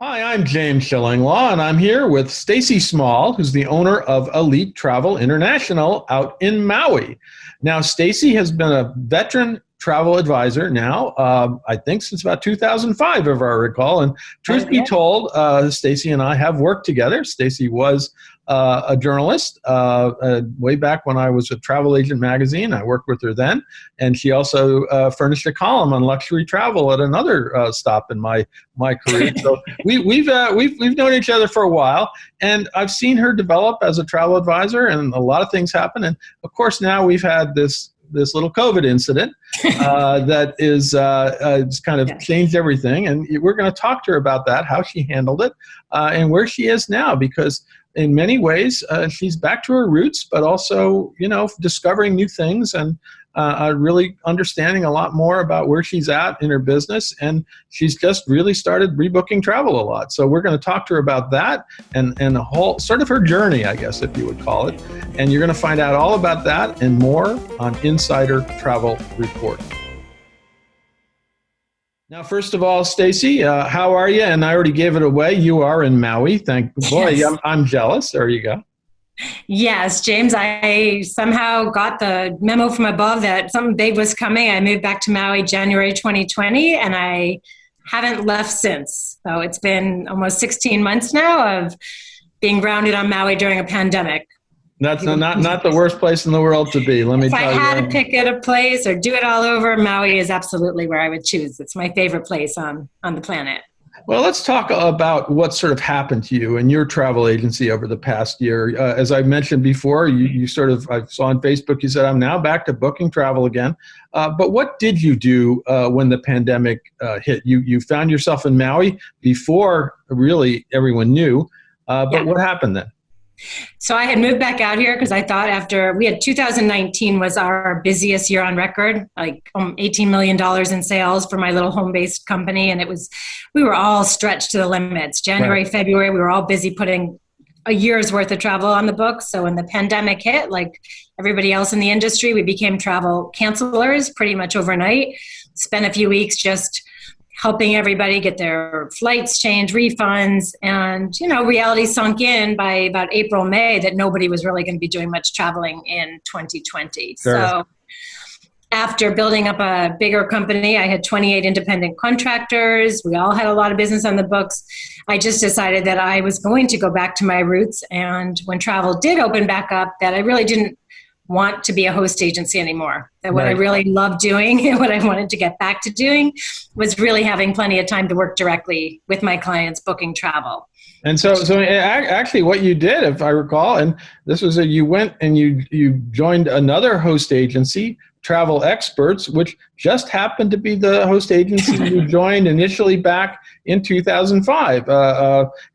Hi, I'm James Shillinglaw, and I'm here with Stacy Small, who's the owner of Elite Travel International out in Maui. Now, Stacy has been a veteran travel advisor now, I think since about 2005, if I recall. And truth be Yeah. told, Stacy and I have worked together. Stacy was a journalist way back when I was a Travel Agent magazine. I worked with her then, and she also furnished a column on luxury travel at another stop in my career. So we've known each other for a while, and I've seen her develop as a travel advisor, and a lot of things happen. And of course, now we've had this little COVID incident that is it's kind of Yes. changed everything, and we're going to talk to her about that, how she handled it, and where she is now, because in many ways she's back to her roots, but also discovering new things and really understanding a lot more about where she's at in her business, and she's just really started rebooking travel a lot. So we're going to talk to her about that and a whole sort of her journey, I guess, if you would call it. And you're going to find out all about that and more on Insider Travel Report. Now, first of all, Stacy, how are you? And I already gave it away. You are in Maui. Thank boy, Yes. I'm jealous. There you go. Yes, James, I somehow got the memo from above that something big was coming. I moved back to Maui January 2020, and I haven't left since. So it's been almost 16 months now of being grounded on Maui during a pandemic. That's not the worst place in the world to be. Let me If I tell had to you. pick at a place or do it all over, Maui is absolutely where I would choose. It's my favorite place on the planet. Well, let's talk about what sort of happened to you and your travel agency over the past year. As I mentioned before, you sort of, I saw on Facebook, you said, I'm now back to booking travel again. But what did you do when the pandemic hit? You found yourself in Maui before really everyone knew. But Yeah. what happened then? So I had moved back out here because I thought after we had 2019 was our busiest year on record, like $18 million in sales for my little home-based company. And we were all stretched to the limits. January, Right. February, we were all busy putting a year's worth of travel on the books. So when the pandemic hit, like everybody else in the industry, we became travel cancelers pretty much overnight. Spent a few weeks just helping everybody get their flights changed, refunds, and reality sunk in by about April, May that nobody was really going to be doing much traveling in 2020. Sure. So after building up a bigger company, I had 28 independent contractors. We all had a lot of business on the books. I just decided that I was going to go back to my roots, and when travel did open back up, that I really didn't want to be a host agency anymore. That what I Right. really loved doing and what I wanted to get back to doing was really having plenty of time to work directly with my clients booking travel. And so actually, what you did, if I recall, and this was you went and you joined another host agency, Travel Experts, which just happened to be the host agency you joined initially back in 2005.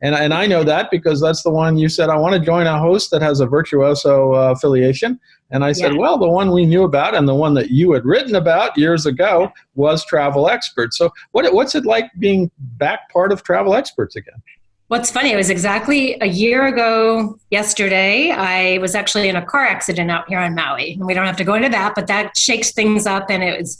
And I know that because that's the one you said, I want to join a host that has a Virtuoso affiliation. And I said, Yeah. well, the one we knew about and the one that you had written about years ago was Travel Experts. So what's it like being back part of Travel Experts again? What's funny, it was exactly a year ago yesterday. I was actually in a car accident out here on Maui. And we don't have to go into that, but that shakes things up. And it was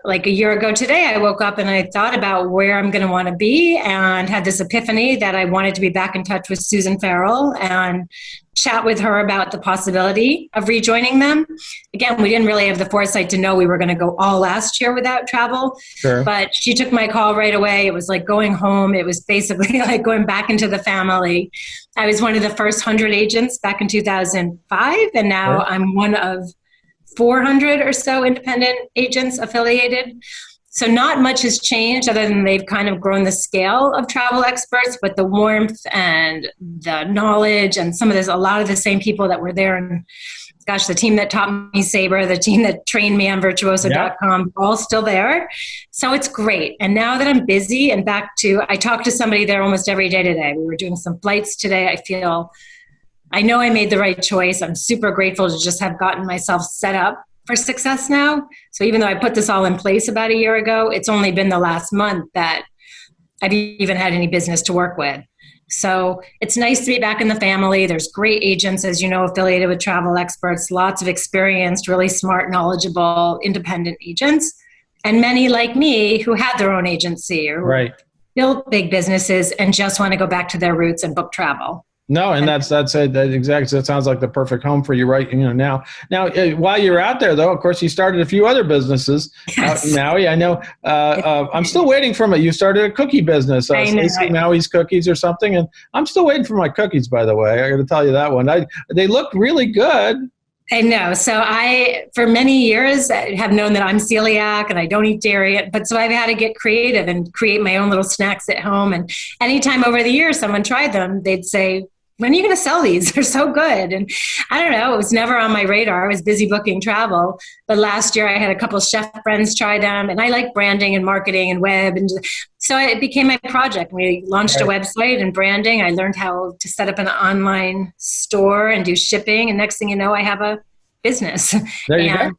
like a year ago today, I woke up and I thought about where I'm going to want to be and had this epiphany that I wanted to be back in touch with Susan Farrell and chat with her about the possibility of rejoining them. Again, we didn't really have the foresight to know we were going to go all last year without travel, Sure. but she took my call right away. It was like going home. It was basically like going back into the family. I was one of the first 100 agents back in 2005, and now Sure. I'm one of 400 or so independent agents affiliated. So not much has changed other than they've kind of grown the scale of Travel Experts, but the warmth and the knowledge and a lot of the same people that were there. And gosh, the team that taught me Sabre, the team that trained me on virtuoso.com, all still there. So it's great. And now that I'm busy and I talk to somebody there almost every day today. We were doing some flights today. I know I made the right choice. I'm super grateful to just have gotten myself set up for success now. So even though I put this all in place about a year ago, it's only been the last month that I've even had any business to work with. So it's nice to be back in the family. There's great agents, as you know, affiliated with Travel Experts, lots of experienced, really smart, knowledgeable, independent agents, and many like me who had their own agency or Right. built big businesses and just want to go back to their roots and book travel. No, and that's it. That exactly. That sounds like the perfect home for you, right? Now, while you're out there, though, of course, you started a few other businesses. Yes. Maui, I know. I'm still waiting for you started a cookie business, I know. Stacy Maui's Cookies or something, and I'm still waiting for my cookies. By the way, I got to tell you that one. They look really good. I know. So for many years, have known that I'm celiac and I don't eat dairy. But so I've had to get creative and create my own little snacks at home. And anytime over the years someone tried them, they'd say, when are you going to sell these? They're so good. And I don't know, it was never on my radar. I was busy booking travel. But last year I had a couple of chef friends try them, and I like branding and marketing and web. And so it became my project. We launched a website and branding. I learned how to set up an online store and do shipping. And next thing you know, I have a business. There you go.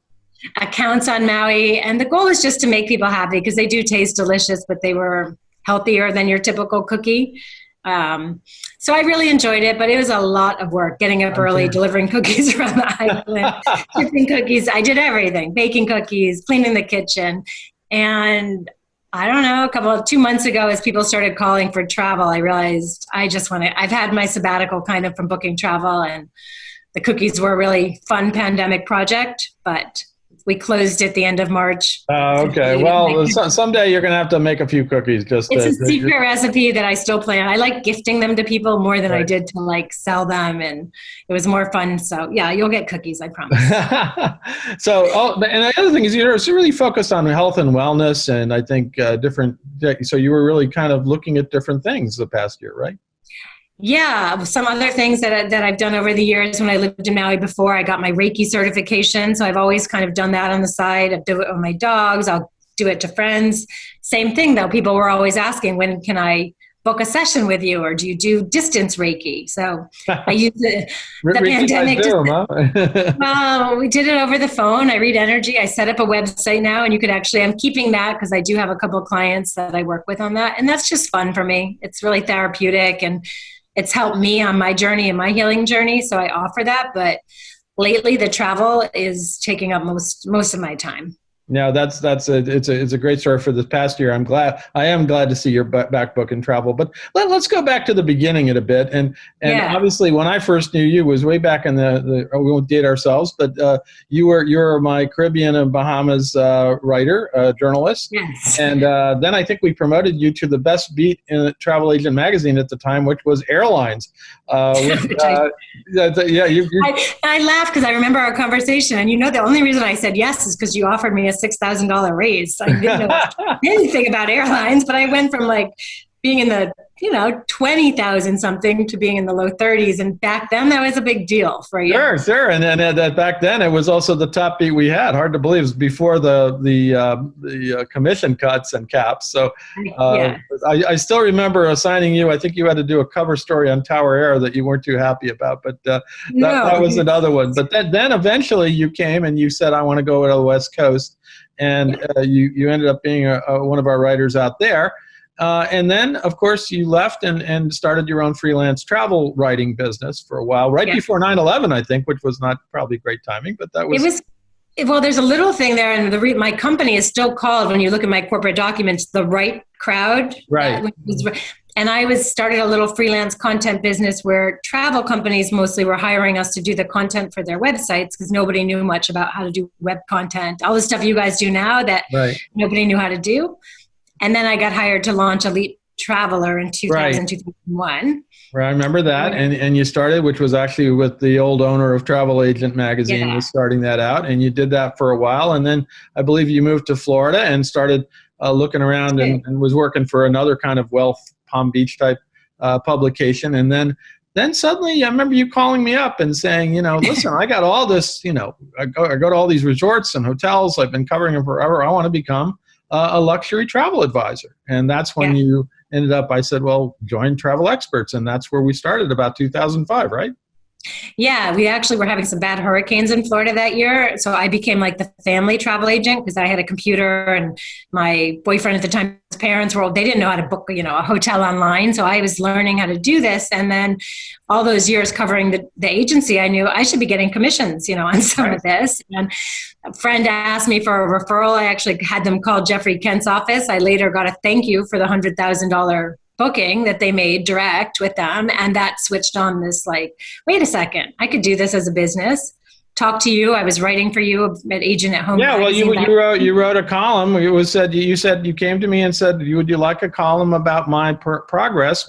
Accounts on Maui. And the goal is just to make people happy, because they do taste delicious, but they were healthier than your typical cookie. So I really enjoyed it, but it was a lot of work getting up early, delivering cookies around the island, shipping cookies. I did everything, baking cookies, cleaning the kitchen. And I don't know, 2 months ago, as people started calling for travel, I realized I've had my sabbatical kind of from booking travel, and the cookies were a really fun pandemic project, but we closed at the end of March. Okay. Well, someday you're going to have to make a few cookies. It's a secret recipe that I still plan. I like gifting them to people more than I did to sell them, and it was more fun. So yeah, you'll get cookies, I promise. And the other thing is you're really focused on health and wellness, and I think so you were really kind of looking at different things the past year, right? Yeah, some other things that I've done over the years. When I lived in Maui before, I got my Reiki certification. So I've always kind of done that on the side. I do it with my dogs. I'll do it to friends. Same thing, though. People were always asking, when can I book a session with you, or do you do distance Reiki? So I use the pandemic. Well, we did it over the phone. I read energy. I set up a website now, and I'm keeping that because I do have a couple of clients that I work with on that. And that's just fun for me. It's really therapeutic, and it's helped me on my journey and my healing journey. So I offer that. But lately the travel is taking up most of my time. No, it's a great story for this past year. I am glad to see your back book and travel. But let's go back to the beginning a bit. And obviously, when I first knew you was way back in we won't date ourselves, but you were my Caribbean and Bahamas writer, journalist. Yes. And then I think we promoted you to the best beat in Travel Agent magazine at the time, which was airlines. I laugh because I remember our conversation, and the only reason I said yes is because you offered me a $6,000 raise. I didn't know anything about airlines, but I went from being in the 20,000 something to being in the low 30s, and back then that was a big deal for you. Sure, and then back then it was also the top beat we had. Hard to believe, it was before the commission cuts and caps. So I still remember assigning you. I think you had to do a cover story on Tower Air that you weren't too happy about, but that was another one. But then eventually you came and you said, I want to go to the West Coast, and you ended up being one of our writers out there. And then, of course, you left and started your own freelance travel writing business for a while, before 9/11, I think, which was not probably great timing, but that was... Well, there's a little thing there, and my company is still called, when you look at my corporate documents, The Right Crowd. Right. And I started a little freelance content business where travel companies mostly were hiring us to do the content for their websites, because nobody knew much about how to do web content, all the stuff you guys do now that nobody knew how to do. And then I got hired to launch Elite Traveler in 2001. Right, I remember that. And you started, which was actually with the old owner of Travel Agent magazine, was starting that out. And you did that for a while. And then I believe you moved to Florida and started looking around and was working for another kind of wealth Palm Beach type publication. And then suddenly I remember you calling me up and saying, listen, I got all this, I go to all these resorts and hotels. I've been covering them forever. I want to become a luxury travel advisor. And that's when you ended up, I said, well, join Travel Experts. And that's where we started, about 2005, right? Yeah, we actually were having some bad hurricanes in Florida that year. So I became like the family travel agent because I had a computer, and my boyfriend at the time, his parents were, they didn't know how to book, a hotel online. So I was learning how to do this. And then all those years covering the agency, I knew I should be getting commissions, on some Right. of this. And a friend asked me for a referral. I actually had them call Jeffrey Kent's office. I later got a thank you for the $100,000 booking that they made direct with them. And that switched on this, like, wait a second, I could do this as a business. Talk to you. I was writing for you at Agent at Home. Yeah, well, you wrote a column. It was said you said you came to me and said, would you like a column about my progress,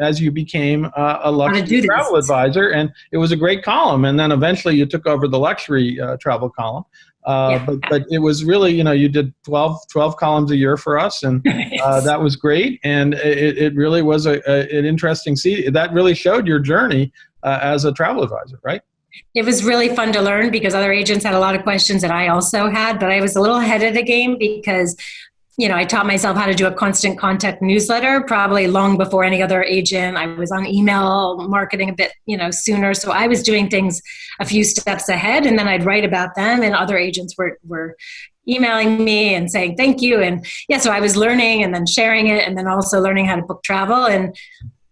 as you became a luxury travel advisor? And it was a great column. And then eventually you took over the luxury travel column. But it was really, you did 12 columns a year for us, and that was great. And it really was an interesting that really showed your journey as a travel advisor, right? It was really fun to learn because other agents had a lot of questions that I also had, but I was a little ahead of the game because I taught myself how to do a constant contact newsletter probably long before any other agent. I was on email marketing a bit, sooner. So I was doing things a few steps ahead, and then I'd write about them, and other agents were emailing me and saying thank you. And so I was learning and then sharing it, and then also learning how to book travel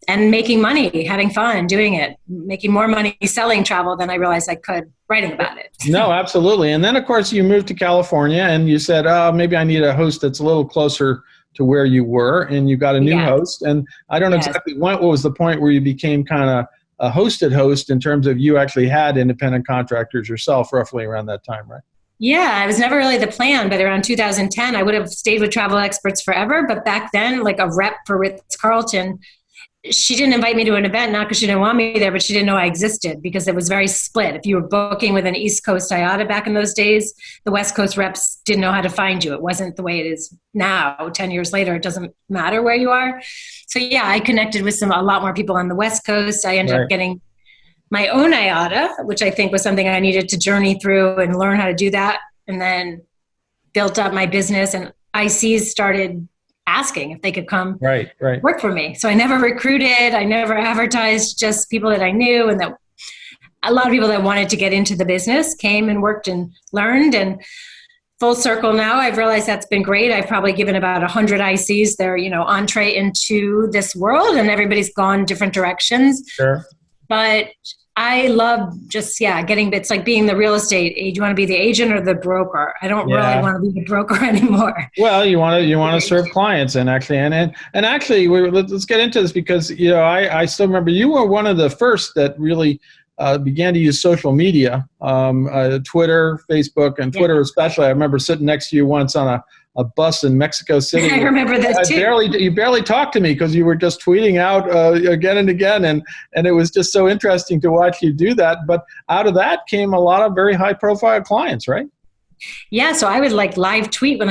and making money, having fun doing it, making more money selling travel than I realized I could writing about it. No, absolutely. And then, of course, you moved to California, and you said, maybe I need a host that's a little closer to where you were, and you got a new host. And I don't know exactly what was the point where you became kind of a hosted host in terms of you actually had independent contractors yourself roughly around that time, right? Yeah, it was never really the plan, but around 2010, I would have stayed with travel experts forever. But back then, like a rep for Ritz-Carlton, she didn't invite me to an event, not because she didn't want me there, but she didn't know I existed because it was very split. If you were booking with an East Coast IATA back in those days, the West Coast reps didn't know how to find you. It wasn't the way it is now. 10 years later, it doesn't matter where you are. So I connected with a lot more people on the West Coast. I ended up getting my own IATA, which I think was something I needed to journey through and learn how to do that. And then built up my business, and ICs started asking if they could come work for me. So I never recruited, I never advertised, just people that I knew, and that a lot of people that wanted to get into the business came and worked and learned. And full circle now, I've realized that's been great. I've probably given about 100 ICs their, entree into this world, and everybody's gone different directions. Sure. But I love just, getting bits, like being the real estate agent. Do you want to be the agent or the broker? I don't really want to be the broker anymore. Well, you want to serve clients, and actually, let's get into this because, I still remember you were one of the first that really began to use social media, Twitter, Facebook, and Twitter especially. I remember sitting next to you once on a bus in Mexico City. I remember that too. You barely talked to me because you were just tweeting out again and again, and it was just so interesting to watch you do that. But out of that came a lot of very high-profile clients, right? Yeah, so I would live tweet when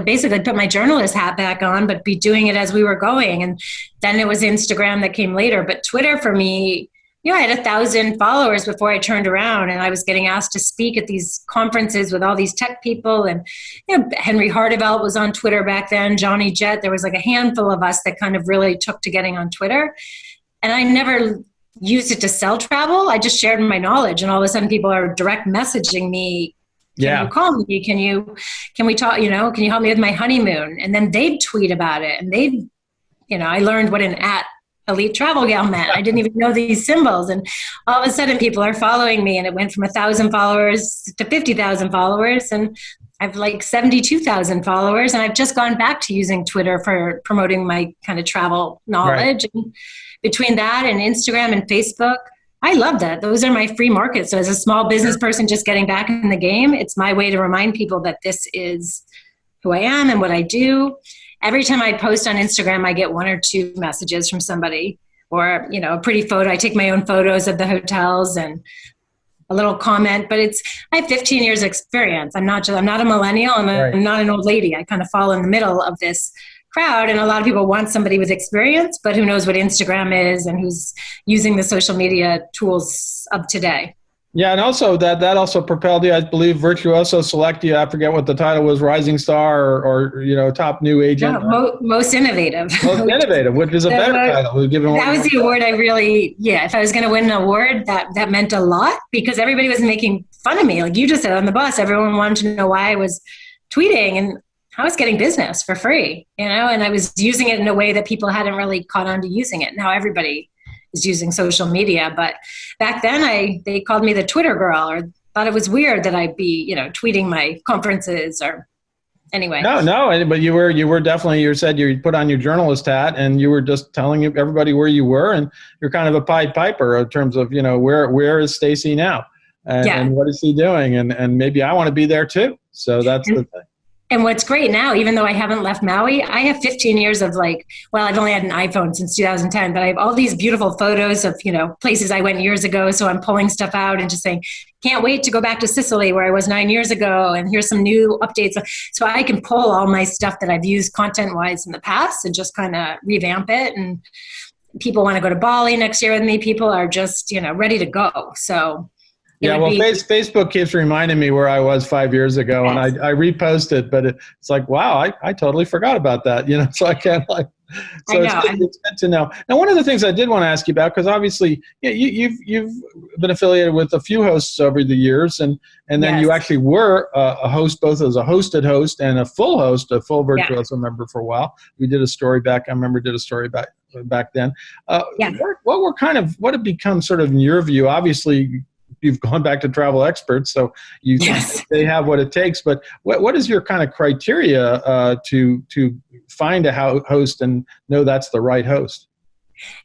basically put my journalist hat back on, but be doing it as we were going. And then it was Instagram that came later. But Twitter for me, I had 1,000 followers before I turned around, and I was getting asked to speak at these conferences with all these tech people. And Henry Hardevelt was on Twitter back then, Johnny Jett. There was a handful of us that kind of really took to getting on Twitter. And I never used it to sell travel. I just shared my knowledge, and all of a sudden people are direct messaging me. Can you call me? Can we talk? Can you help me with my honeymoon? And then they'd tweet about it, and I learned what an Elite Travel Gal meant. I didn't even know these symbols, and all of a sudden people are following me, and it went from 1,000 followers to 50,000 followers, and I've 72,000 followers, and I've just gone back to using Twitter for promoting my kind of travel knowledge. Right. And between that and Instagram and Facebook, I love that. Those are my free markets. So as a small business person just getting back in the game, it's my way to remind people that this is who I am and what I do. Every time I post on Instagram, I get 1 or 2 messages from somebody, or, a pretty photo. I take my own photos of the hotels and a little comment, but I have 15 years experience. I'm not a millennial. I'm not an old lady. I kind of fall in the middle of this crowd, and a lot of people want somebody with experience, but who knows what Instagram is and who's using the social media tools of today. Yeah, and also that also propelled you, I believe, Virtuoso select you. I forget what the title was, Rising Star or top new agent, No, most innovative. most innovative, which is a That better was, title. Given what that was you the award I really, yeah, if I was going to win an award, that meant a lot because everybody was making fun of me. Like you just said on the bus, everyone wanted to know why I was tweeting, and I was getting business for free, and I was using it in a way that people hadn't really caught on to using it. Now everybody is using social media, but back then they called me the Twitter girl, or thought it was weird that I'd be, tweeting my conferences or anyway. No, but you were definitely, you said you put on your journalist hat and you were just telling everybody where you were, and you're kind of a Pied Piper in terms of, where is Stacy now, and Yeah. what is he doing, and maybe I want to be there too. So that's the thing. And what's great now, even though I haven't left Maui, I have 15 years of I've only had an iPhone since 2010, but I have all these beautiful photos of, places I went years ago. So I'm pulling stuff out and just saying, can't wait to go back to Sicily where I was 9 years ago. And here's some new updates. So I can pull all my stuff that I've used content wise in the past and just kind of revamp it. And people want to go to Bali next year with me. People are just, ready to go. So Yeah, well, Facebook keeps reminding me where I was 5 years ago, and yes. I repost it, but it's like, wow, I totally forgot about that, so I can't I so know. it's good to know. Now, one of the things I did want to ask you about, because obviously, you've been affiliated with a few hosts over the years, and then Yes. you actually were a host, both as a hosted host and a full host, a full Virtuoso member for a while. We did a story back. I remember did a story back then. Yeah. What had become sort of in your view? Obviously, you've gone back to travel experts, so Yes. they have what it takes. But what is your kind of criteria to find a host and know that's the right host?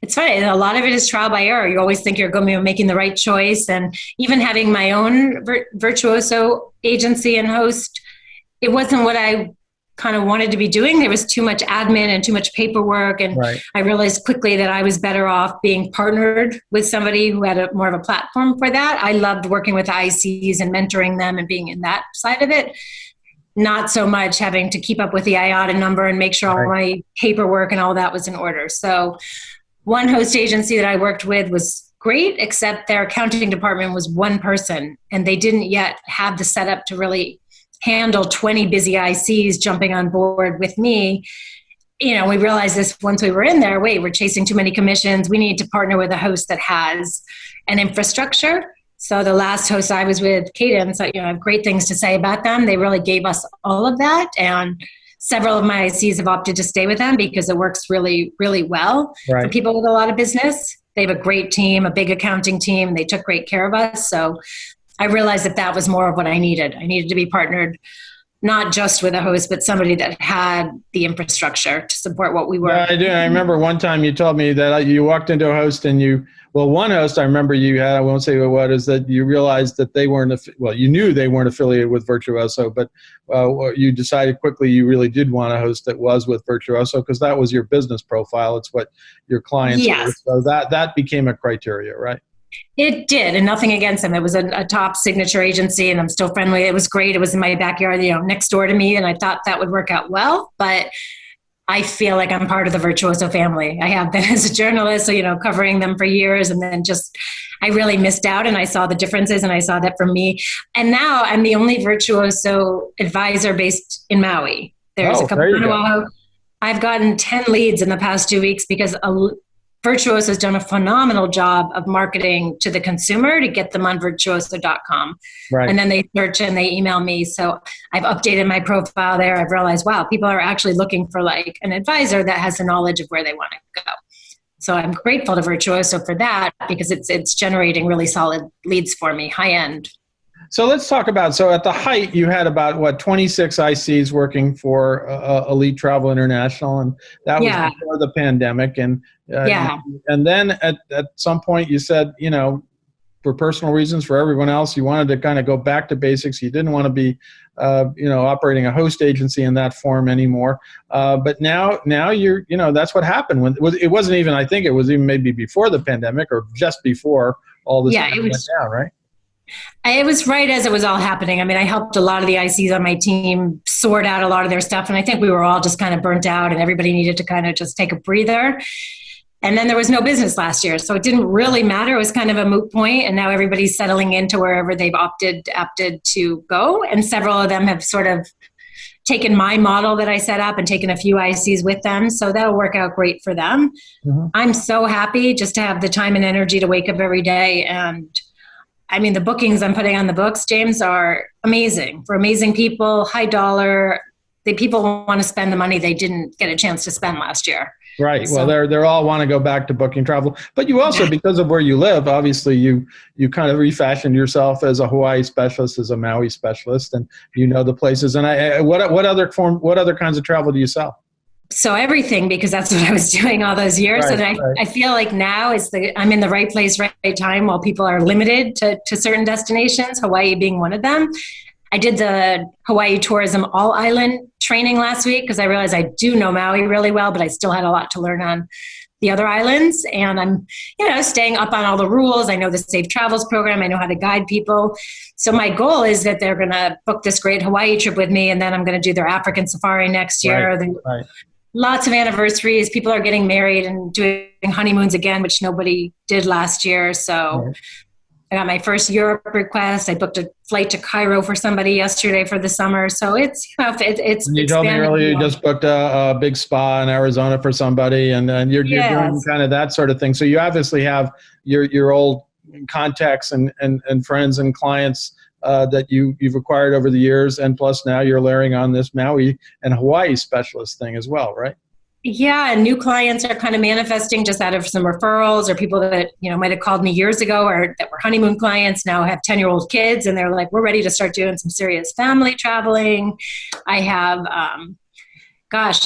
It's funny. A lot of it is trial by error. You always think you're going to be making the right choice. And even having my own Virtuoso agency and host, it wasn't what I kind of wanted to be doing. There was too much admin and too much paperwork. And Right. I realized quickly that I was better off being partnered with somebody who had more of a platform for that. I loved working with ICs and mentoring them and being in that side of it. Not so much having to keep up with the IATA number and make sure all my paperwork and all that was in order. So one host agency that I worked with was great, except their accounting department was one person, and they didn't yet have the setup to really handle 20 busy ICs jumping on board with me. We realized this once we were in there. Wait, we're chasing too many commissions. We need to partner with a host that has an infrastructure. So the last host I was with, Cadence, I have great things to say about them. They really gave us all of that. And several of my ICs have opted to stay with them because it works really, really well for people with a lot of business. They have a great team, a big accounting team. And they took great care of us. So I realized that was more of what I needed. I needed to be partnered not just with a host, but somebody that had the infrastructure to support what we were. Yeah, I do. I remember one time you told me that you walked into a host and one host I remember you had, I won't say what, is that you realized that they weren't, you knew they weren't affiliated with Virtuoso, but you decided quickly you really did want a host that was with Virtuoso because that was your business profile. It's what your clients were. So that became a criteria, right? It did, and nothing against them. It was a top signature agency, and I'm still friendly. It was great. It was in my backyard, next door to me, and I thought that would work out well. But I feel like I'm part of the Virtuoso family. I have been as a journalist, so, covering them for years, and then I really missed out, and I saw the differences, and I saw that for me. And now I'm the only Virtuoso advisor based in Maui. There's a couple. I've gotten 10 leads in the past 2 weeks because Virtuoso has done a phenomenal job of marketing to the consumer to get them on virtuoso.com. Right. And then they search and they email me. So I've updated my profile there. I've realized, wow, people are actually looking for an advisor that has the knowledge of where they want to go. So I'm grateful to Virtuoso for that because it's generating really solid leads for me, high end. So let's talk about, at the height, you had about, 26 ICs working for Elite Travel International, and that was before the pandemic. And and then at some point you said, for personal reasons, for everyone else, you wanted to kind of go back to basics. You didn't want to be, operating a host agency in that form anymore. But now you're, that's what happened. It wasn't even, I think it was even maybe before the pandemic or just before all this went down, right? It was right as it was all happening. I mean, I helped a lot of the ICs on my team sort out a lot of their stuff. And I think we were all just kind of burnt out and everybody needed to kind of just take a breather. And then there was no business last year. So it didn't really matter. It was kind of a moot point. And now everybody's settling into wherever they've opted to go. And several of them have sort of taken my model that I set up and taken a few ICs with them. So that'll work out great for them. Mm-hmm. I'm so happy just to have the time and energy to wake up every day. And I mean, the bookings I'm putting on the books, James, are amazing for amazing people, high dollar. The people want to spend the money they didn't get a chance to spend last year. Right. So, well, they're all want to go back to booking travel, but you also, because of where you live, obviously you kind of refashioned yourself as a Hawaii specialist, as a Maui specialist, and you know the places. And what other kinds of travel do you sell? So everything, because that's what I was doing all those years. Right, and I feel like now I'm in the right place, right time, while people are limited to certain destinations, Hawaii being one of them. I did the Hawaii Tourism All Island training last week because I realized I do know Maui really well, but I still had a lot to learn on the other islands. And I'm, staying up on all the rules. I know the Safe Travels program. I know how to guide people. So my goal is that they're going to book this great Hawaii trip with me, and then I'm going to do their African safari next year. Right. Lots of anniversaries. People are getting married and doing honeymoons again, which nobody did last year. So right. I got my first Europe request. I booked a flight to Cairo for somebody yesterday for the summer. So it's, it's. And you told me earlier you just booked a big spa in Arizona for somebody, and you're doing kind of that sort of thing. So you obviously have your old contacts and friends and clients that you've acquired over the years, and plus now you're layering on this Maui and Hawaii specialist thing as well, right? Yeah, and new clients are kind of manifesting just out of some referrals, or people that might have called me years ago, or that were honeymoon clients now have 10-year-old kids, and they're like, we're ready to start doing some serious family traveling. I have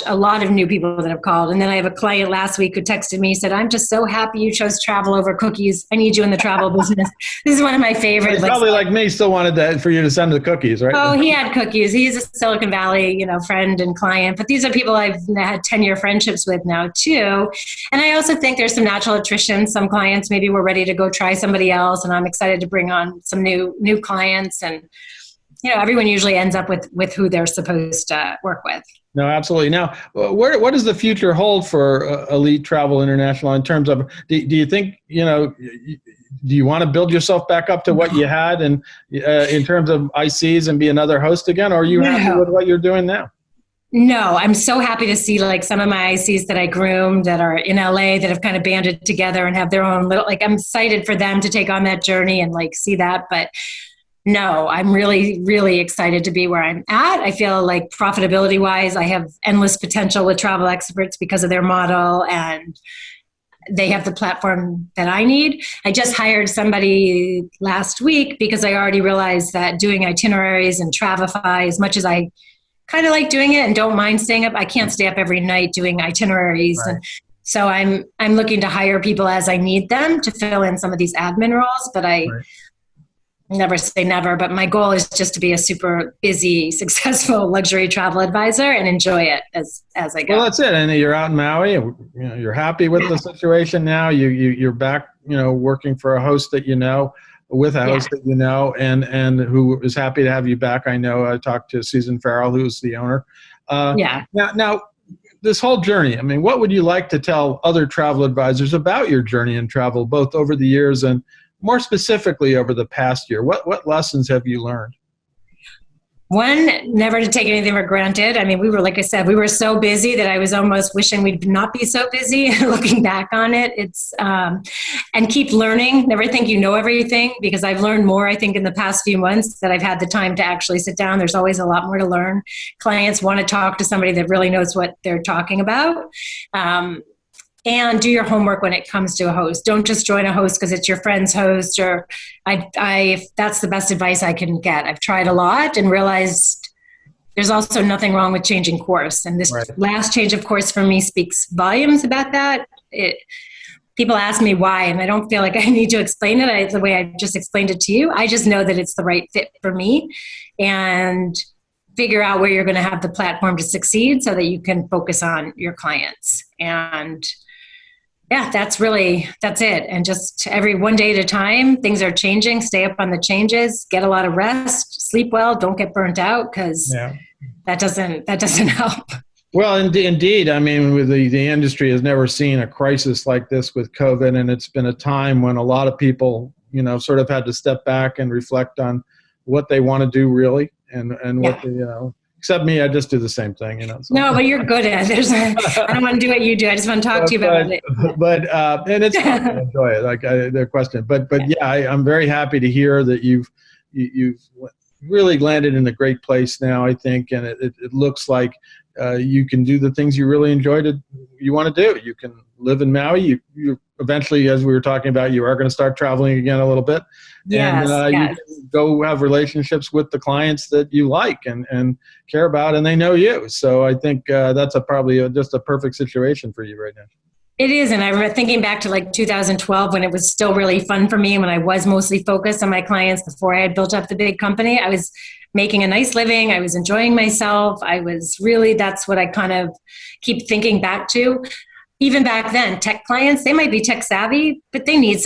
a lot of new people that have called. And then I have a client last week who texted me, said, I'm just so happy you chose travel over cookies. I need you in the travel business. This is one of my favorites. Probably like me, still wanted that for you to send the cookies, right? Oh, he had cookies. He's a Silicon Valley, friend and client. But these are people I've had 10-year friendships with now too. And I also think there's some natural attrition. Some clients maybe were ready to go try somebody else, and I'm excited to bring on some new clients. And everyone usually ends up with who they're supposed to work with. No, absolutely. Now, what does the future hold for Elite Travel International in terms of, do you think, do you want to build yourself back up to what you had and in terms of ICs and be another host again, or are you happy with what you're doing now? No, I'm so happy to see some of my ICs that I groomed that are in LA that have kind of banded together and have their own little, I'm excited for them to take on that journey and see that. But no, I'm really, really excited to be where I'm at. I feel like profitability-wise, I have endless potential with travel experts because of their model, and they have the platform that I need. I just hired somebody last week because I already realized that doing itineraries and Travify, as much as I kind of like doing it and don't mind staying up, I can't stay up every night doing itineraries. Right. And so I'm looking to hire people as I need them to fill in some of these admin roles, but Right. Never say never, but my goal is just to be a super busy, successful luxury travel advisor and enjoy it as I go. Well, that's it. And you're out in Maui. You're happy with the situation now. You're back. Working for a host that with a host that and who is happy to have you back. I know I talked to Susan Farrell, who's the owner. Now, this whole journey. I mean, what would you like to tell other travel advisors about your journey in travel, both over the years and more specifically over the past year? What lessons have you learned? One, never to take anything for granted. I mean, like I said, we were so busy that I was almost wishing we'd not be so busy. Looking back on it, it's, and keep learning. Never think you know everything, because I've learned more, I think, in the past few months that I've had the time to actually sit down. There's always a lot more to learn. Clients want to talk to somebody that really knows what they're talking about. And do your homework when it comes to a host. Don't just join a host because it's your friend's host, or that's the best advice I can get. I've tried a lot and realized there's also nothing wrong with changing course. And this last change of course for me speaks volumes about that. People ask me why, and I don't feel like I need to explain it the way I just explained it to you. I just know that it's the right fit for me, and figure out where you're going to have the platform to succeed so that you can focus on your clients. And that's it. And just one day at a time, things are changing. Stay up on the changes, get a lot of rest, sleep well, don't get burnt out, because that doesn't help. Well, indeed. I mean, with the industry has never seen a crisis like this with COVID, and it's been a time when a lot of people, sort of had to step back and reflect on what they want to do really, and what Yeah. they, except me, I just do the same thing, So. No, but you're good at it. I don't want to do what you do. I just want to talk to you about it. And it's fun. I enjoy it. Like the question, but yeah, I'm very happy to hear that you've really landed in a great place now, I think, and it looks like you can do the things you really you want to do. You can live in Maui. You eventually, as we were talking about, you are going to start traveling again a little bit. Yes, And yes. you can go have relationships with the clients that you like and care about, and they know you. So I think that's probably just a perfect situation for you right now. It is. And I remember thinking back to like 2012 when it was still really fun for me, when I was mostly focused on my clients before I had built up the big company. I was making a nice living. I was enjoying myself. That's what I kind of keep thinking back to. Even back then, tech clients, they might be tech savvy, but they need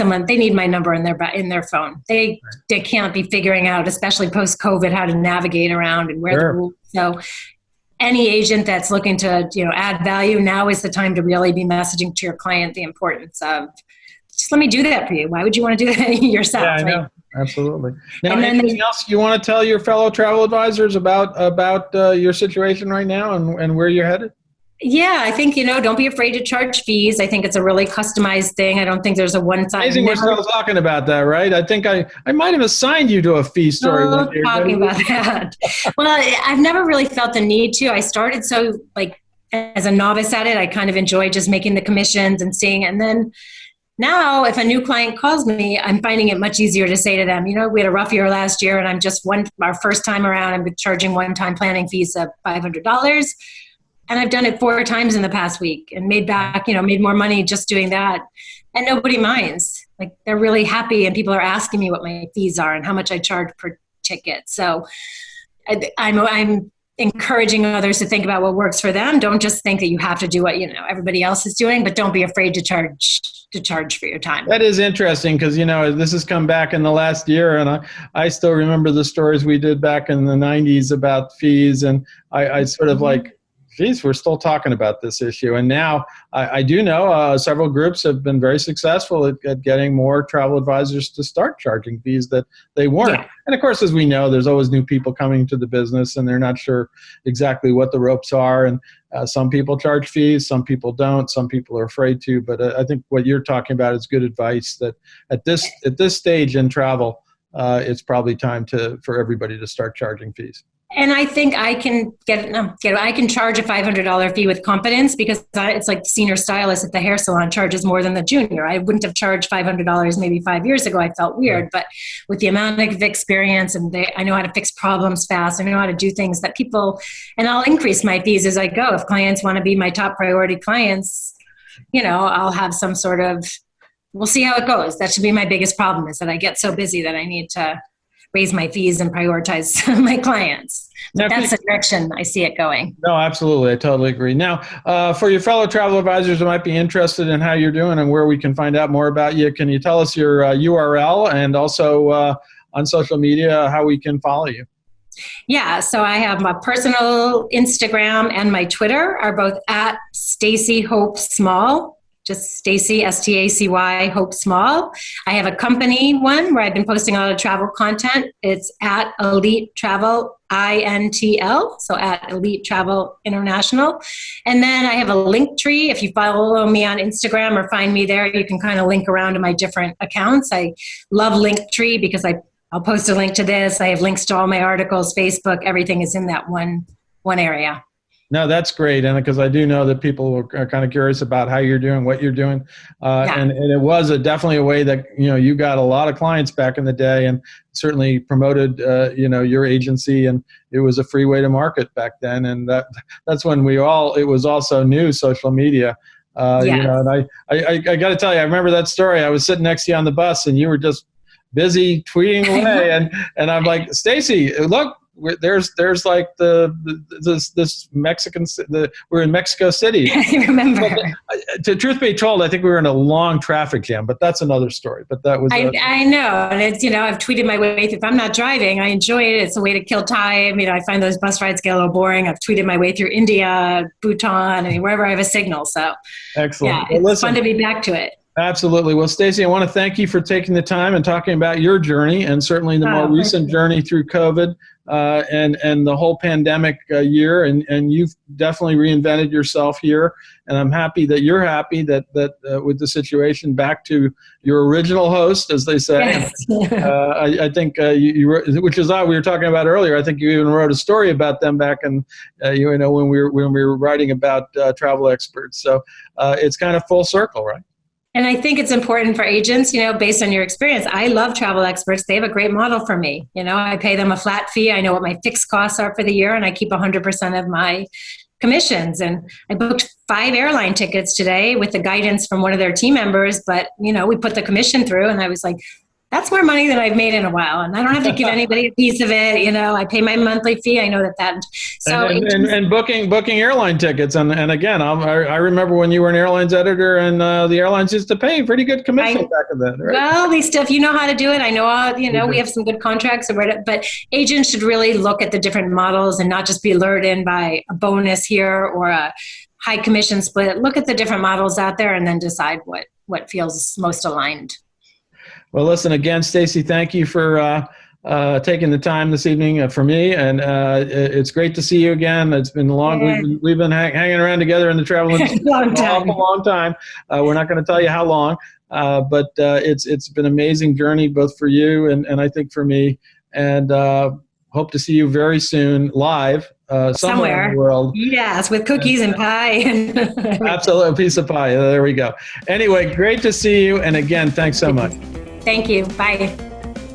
my number in their phone. They can't be figuring out, especially post COVID, how to navigate around and where the rules. So any agent that's looking to, add value, now is the time to really be messaging to your client the importance of, just let me do that for you. Why would you want to do that yourself? Yeah, I know. Absolutely. Now, anything else you want to tell your fellow travel advisors about your situation right now and where you're headed? Yeah, I think, don't be afraid to charge fees. I think it's a really customized thing. I don't think there's a one-size. Amazing we're still talking about that, right? I think I might have assigned you to a fee story. Talking about that. Well, I've never really felt the need to. I started as a novice at it. I kind of enjoyed just making the commissions and seeing. And then now if a new client calls me, I'm finding it much easier to say to them, we had a rough year last year and our first time around, I'm charging one-time planning fees of $500. And I've done it 4 times in the past week and made more money just doing that. And nobody minds. Like, they're really happy, and people are asking me what my fees are and how much I charge per ticket. So I'm encouraging others to think about what works for them. Don't just think that you have to do what, everybody else is doing, but don't be afraid to charge for your time. That is interesting because, this has come back in the last year, and I still remember the stories we did back in the 90s about fees, and I sort of like, geez, we're still talking about this issue. And now I do know several groups have been very successful at getting more travel advisors to start charging fees that they weren't. Yeah. And of course, as we know, there's always new people coming to the business and they're not sure exactly what the ropes are. And some people charge fees, some people don't, some people are afraid to. But I think what you're talking about is good advice that at this stage in travel, it's probably time for everybody to start charging fees. And I think I can I can charge a $500 fee with confidence, because it's like the senior stylist at the hair salon charges more than the junior. I wouldn't have charged $500 maybe 5 years ago. I felt weird, but with the amount of experience and I know how to fix problems fast. I know how to do things that and I'll increase my fees as I go. If clients want to be my top priority clients, I'll have some sort of, we'll see how it goes. That should be my biggest problem, is that I get so busy that I need to raise my fees and prioritize my clients. But that's the direction I see it going. No, absolutely. I totally agree. Now, for your fellow travel advisors who might be interested in how you're doing and where we can find out more about you, can you tell us your URL and also on social media how we can follow you? Yeah, so I have my personal Instagram and my Twitter are both at Stacy Hope Small. Just Stacy, Stacy, Hope Small. I have a company one where I've been posting a lot of travel content. It's at Elite Travel INTL, so at Elite Travel International. And then I have a link tree. If you follow me on Instagram or find me there, you can kind of link around to my different accounts. I love Linktree because I'll post a link to this. I have links to all my articles, Facebook, everything is in that one area. No, that's great. And because I do know that people are kind of curious about how you're doing, what you're doing. And it was definitely a way that, you got a lot of clients back in the day and certainly promoted, your agency. And it was a free way to market back then. And that's when it was also new, social media. And I got to tell you, I remember that story. I was sitting next to you on the bus and you were just busy tweeting away. and I'm like, Stacy, look, there's like this Mexican, we're in Mexico City. I remember. to truth be told, I think we were in a long traffic jam, but that's another story. But that was I know, and it's I've tweeted my way through. If I'm not driving, I enjoy it. It's a way to kill time. I find those bus rides get a little boring. I've tweeted my way through India, Bhutan, wherever I have a signal. So excellent. Yeah, it's fun to be back to it. Absolutely. Well, Stacy, I want to thank you for taking the time and talking about your journey, and certainly the more recent journey through COVID and the whole pandemic year. And you've definitely reinvented yourself here. And I'm happy that you're happy that with the situation back to your original host, as they say. Yes. I think you wrote, which is odd. We were talking about earlier. I think you even wrote a story about them back in when we were writing about travel experts. So it's kind of full circle, right? And I think it's important for agents, based on your experience. I love travel experts. They have a great model for me. I pay them a flat fee. I know what my fixed costs are for the year, and I keep 100% of my commissions. And I booked 5 airline tickets today with the guidance from one of their team members. But, we put the commission through, and I was like, that's more money than I've made in a while. And I don't have to give anybody a piece of it. I pay my monthly fee. I know that. So and booking airline tickets. And again, I remember when you were an airlines editor, and the airlines used to pay pretty good commission back then, right? Well, they still, if you know how to do it, I know, we have some good contracts, but agents should really look at the different models and not just be lured in by a bonus here or a high commission split. Look at the different models out there and then decide what feels most aligned. Well, listen, again, Stacy, thank you for taking the time this evening for me. And it's great to see you again. It's been long. Yeah. We've been hanging around together in the travel industry for a long time. We're not going to tell you how long, but it's been an amazing journey, both for you and I think for me. And hope to see you very soon live somewhere in the world. Yes, with cookies and pie. Absolutely, a piece of pie. There we go. Anyway, great to see you. And again, thanks so much. Thank you. Bye.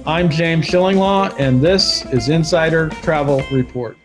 I'm James Schillinglaw, and this is Insider Travel Report.